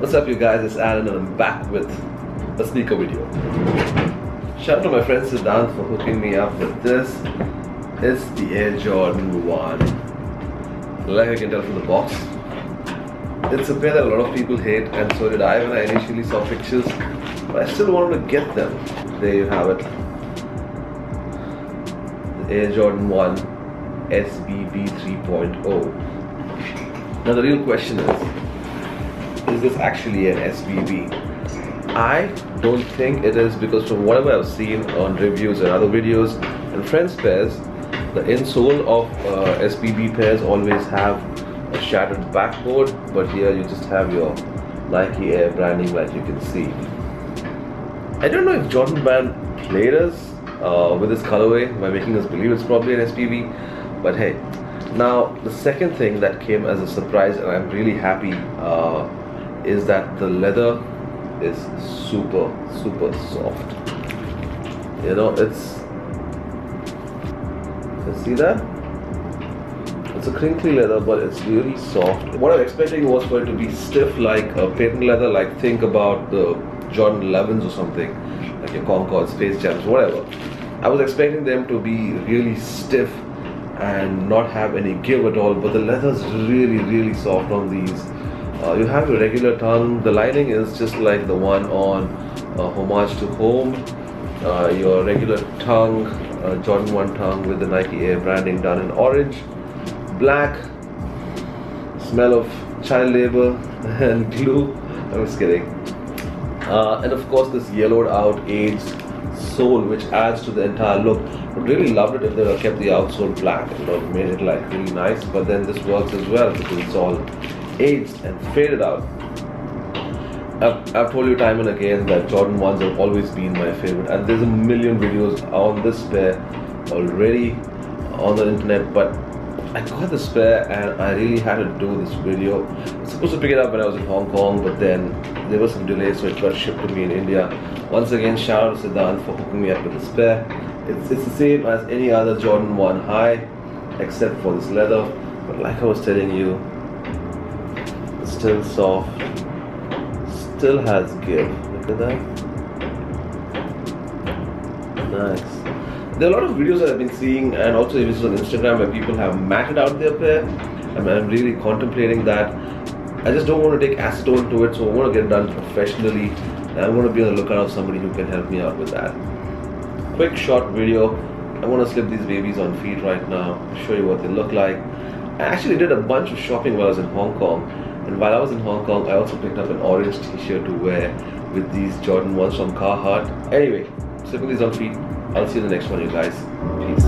What's up you guys, it's Alan and I'm back with a sneaker video. Shout out to my friend Siddhanth for hooking me up with this. It's the Air Jordan 1. Like I can tell from the box. It's a pair that a lot of people hate, and so did I when I initially saw pictures, but I still wanted to get them. There you have it. The Air Jordan 1 SBB 3.0. Now the real question is this actually an SBB? I don't think it is, because from whatever I've seen on reviews and other videos and friends pairs, the insole of SBB pairs always have a shattered backboard, but here you just have your Nike Air branding like you can see. I don't know if Jordan Brand played us with this colorway by making us believe it's probably an SBB, but hey. Now the second thing that came as a surprise, and I'm really happy, is that the leather is super soft. You know, see that? It's a crinkly leather, but it's really soft. What I was expecting was for it to be stiff like a patent leather, like think about the Jordan 11s or something, like your Concord, Space Jams, whatever. I was expecting them to be really stiff and not have any give at all, but the leather is really soft on these. You have your regular tongue. The lining is just like the one on Homage to Home. Your regular tongue, Jordan 1 tongue with the Nike Air branding done in orange, black, smell of child labor and glue. I'm just kidding. And of course this yellowed out aged sole, which adds to the entire look. I really loved it if they had kept the outsole black, it would have made it like really nice, but then this works as well because it's all aged and faded out. I've told you time and again that Jordan 1s have always been my favorite, and there's a million videos on this pair already on the internet, but I got this pair and I really had to do this video. I was supposed to pick it up when I was in Hong Kong, but then there was some delay, so it got shipped to me in India. Once again, shout out to Siddhanth for hooking me up with this pair. It's the same as any other Jordan 1 high, except for this leather, but like I was telling you, it's still soft, still has give. Look at that. Nice. There are a lot of videos that I've been seeing, and also images on Instagram, where people have matted out their pair. I'm really contemplating that. I just don't want to take acetone to it, so I want to get it done professionally, and I want to be on the lookout of somebody who can help me out with that. Quick short video. I want to slip these babies on feet right now, show you what they look like. I actually did a bunch of shopping while I was in Hong Kong, and while I was in Hong Kong I also picked up an orange t-shirt to wear with these Jordan 1s from Carhartt. Anyway, slipping these on feet. I'll see you in the next one, you guys. Peace.